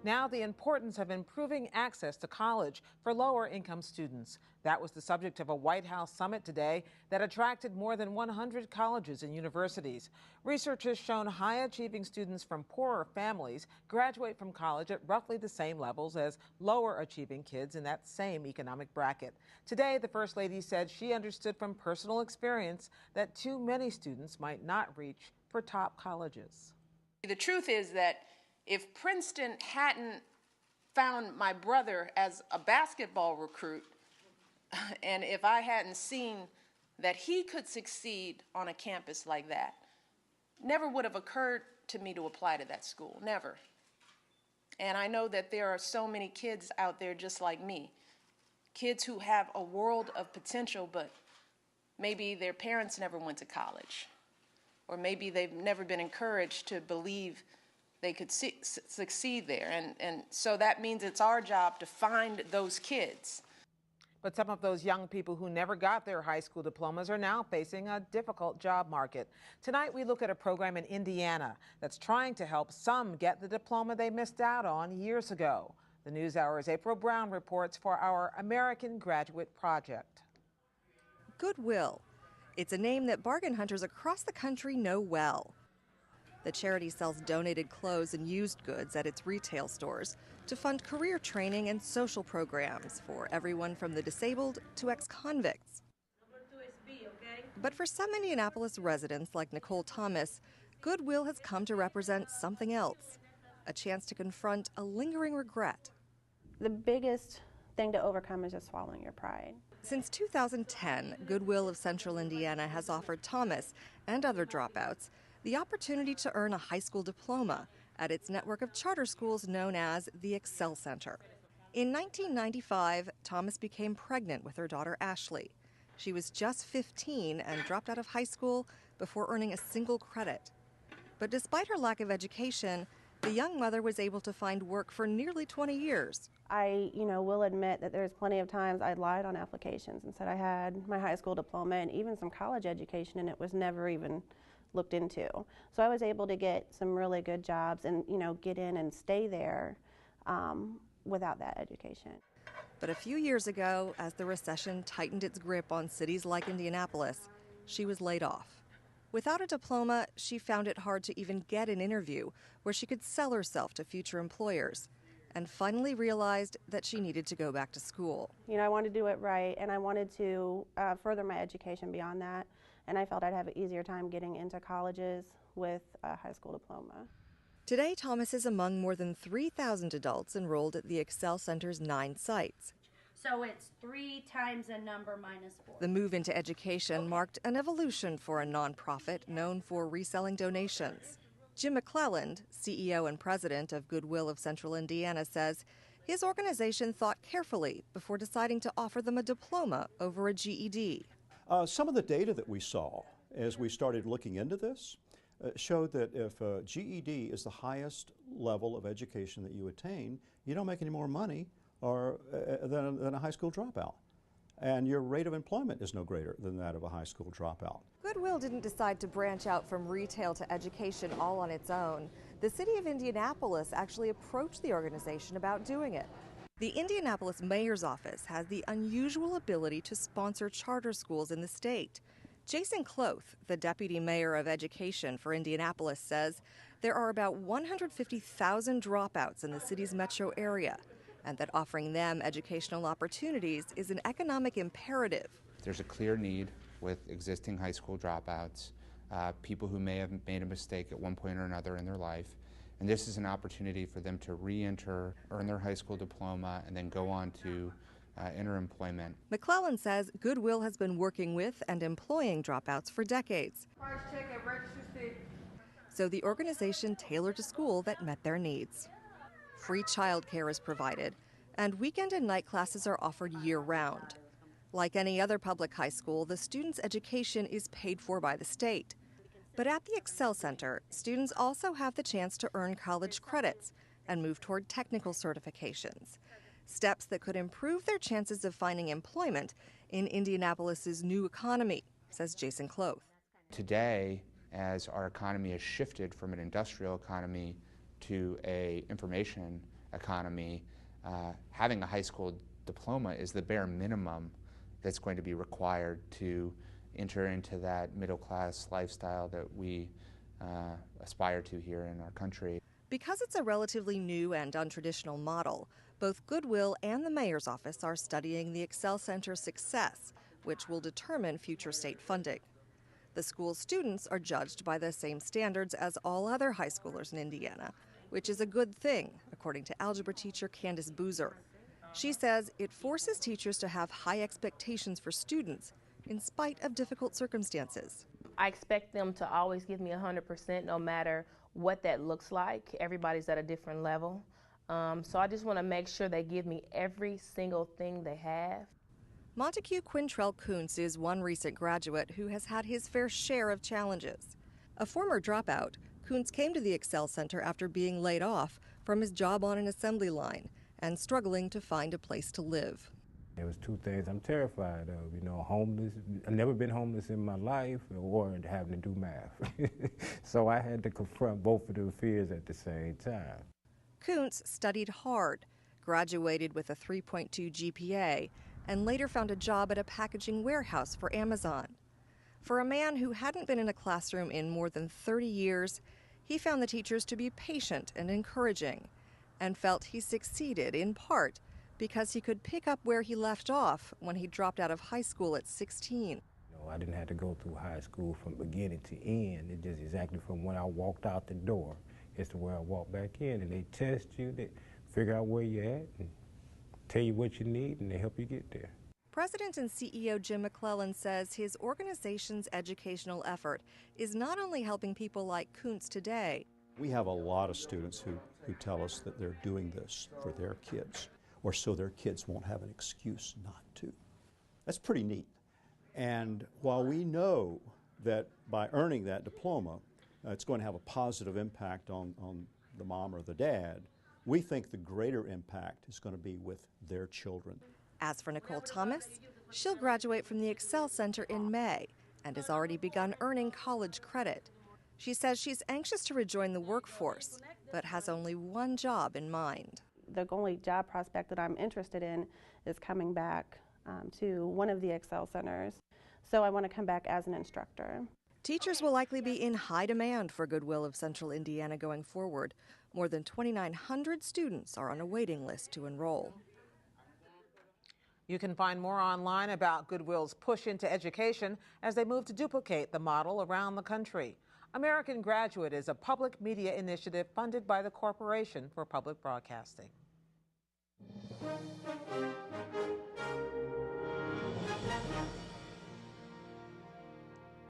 Now, the importance of improving access to college for lower-income students. That was the subject of a White House summit today that attracted more than 100 colleges and universities. Research has shown high-achieving students from poorer families graduate from college at roughly the same levels as lower-achieving kids in that same economic bracket. Today, the First Lady said she understood from personal experience that too many students might not reach for top colleges. The truth is that if Princeton hadn't found my brother as a basketball recruit, and if I hadn't seen that he could succeed on a campus like that, never would have occurred to me to apply to that school, never. And I know that there are so many kids out there just like me, kids who have a world of potential, but maybe their parents never went to college, or maybe they've never been encouraged to believe they could succeed there. And so that means it's our job to find those kids. But some of those young people who never got their high school diplomas are now facing a difficult job market. Tonight, we look at a program in Indiana that's trying to help some get the diploma they missed out on years ago. The NewsHour's April Brown reports for our American Graduate Project. Goodwill. It's a name that bargain hunters across the country know well. The charity sells donated clothes and used goods at its retail stores to fund career training and social programs for everyone from the disabled to ex-convicts. But for some Indianapolis residents like Nicole Thomas, Goodwill has come to represent something else, a chance to confront a lingering regret. The biggest thing to overcome is just swallowing your pride. Since 2010, Goodwill of Central Indiana has offered Thomas and other dropouts the opportunity to earn a high school diploma at its network of charter schools known as the Excel Center. In 1995, Thomas became pregnant with her daughter Ashley. She was just 15 and dropped out of high school before earning a single credit. But despite her lack of education, the young mother was able to find work for nearly 20 years. I, will admit that there's plenty of times I lied on applications and said I had my high school diploma and even some college education, and it was never even looked into. So I was able to get some really good jobs and, get in and stay there without that education. But a few years ago, as the recession tightened its grip on cities like Indianapolis, she was laid off. Without a diploma, she found it hard to even get an interview where she could sell herself to future employers, and finally realized that she needed to go back to school. I wanted to do it right, and I wanted to further my education beyond that, and I felt I'd have an easier time getting into colleges with a high school diploma. Today, Thomas is among more than 3,000 adults enrolled at the Excel Center's 9 sites. So it's 3 times a number minus 4. The move into education marked an evolution for a nonprofit known for reselling donations. Jim McClelland, CEO and president of Goodwill of Central Indiana, says his organization thought carefully before deciding to offer them a diploma over a GED. Some of the data that we saw as we started looking into this showed that if a GED is the highest level of education that you attain, you don't make any more money than a high school dropout. And your rate of employment is no greater than that of a high school dropout. Goodwill didn't decide to branch out from retail to education all on its own. The city of Indianapolis actually approached the organization about doing it. The Indianapolis mayor's office has the unusual ability to sponsor charter schools in the state. Jason Cloth, the deputy mayor of education for Indianapolis, says there are about 150,000 dropouts in the city's metro area, and that offering them educational opportunities is an economic imperative. There's a clear need with existing high school dropouts, people who may have made a mistake at one point or another in their life, and this is an opportunity for them to re-enter, earn their high school diploma, and then go on to enter employment. McClellan says Goodwill has been working with and employing dropouts for decades. So the organization tailored a school that met their needs. Free childcare is provided, and weekend and night classes are offered year-round. Like any other public high school, the students' education is paid for by the state. But at the Excel Center, students also have the chance to earn college credits and move toward technical certifications, steps that could improve their chances of finding employment in Indianapolis's new economy, says Jason Cloth. Today, as our economy has shifted from an industrial economy to an information economy, having a high school diploma is the bare minimum that's going to be required to enter into that middle-class lifestyle that we aspire to here in our country. Because it's a relatively new and untraditional model, both Goodwill and the mayor's office are studying the Excel Center's success, which will determine future state funding. The school's students are judged by the same standards as all other high schoolers in Indiana, which is a good thing, according to algebra teacher Candace Boozer. She says it forces teachers to have high expectations for students in spite of difficult circumstances. I expect them to always give me 100% no matter what that looks like. Everybody's at a different level. So I just want to make sure they give me every single thing they have. Montague Quintrell Kuntz is one recent graduate who has had his fair share of challenges. A former dropout, Kuntz came to the Excel Center after being laid off from his job on an assembly line and struggling to find a place to live. There was two things I'm terrified of, homeless. I've never been homeless in my life, or having to do math. So I had to confront both of those fears at the same time. Kuntz studied hard, graduated with a 3.2 GPA, and later found a job at a packaging warehouse for Amazon. For a man who hadn't been in a classroom in more than 30 years, he found the teachers to be patient and encouraging, and felt he succeeded in part because he could pick up where he left off when he dropped out of high school at 16. I didn't have to go through high school from beginning to end. It just exactly from when I walked out the door is to where I walked back in, and they test you, they figure out where you're at, and tell you what you need, and they help you get there. President and CEO Jim McClellan says his organization's educational effort is not only helping people like Kuntz today. We have a lot of students who tell us that they're doing this for their kids, or so their kids won't have an excuse not to. That's pretty neat. And while we know that by earning that diploma, it's going to have a positive impact on the mom or the dad, we think the greater impact is going to be with their children. As for Nicole Thomas, she'll graduate from the Excel Center in May and has already begun earning college credit. She says she's anxious to rejoin the workforce, but has only one job in mind. The only job prospect that I'm interested in is coming back to one of the Excel Centers. So I want to come back as an instructor. Teachers will likely be in high demand for Goodwill of Central Indiana going forward. More than 2,900 students are on a waiting list to enroll. You can find more online about Goodwill's push into education as they move to duplicate the model around the country. American Graduate is a public media initiative funded by the Corporation for Public Broadcasting.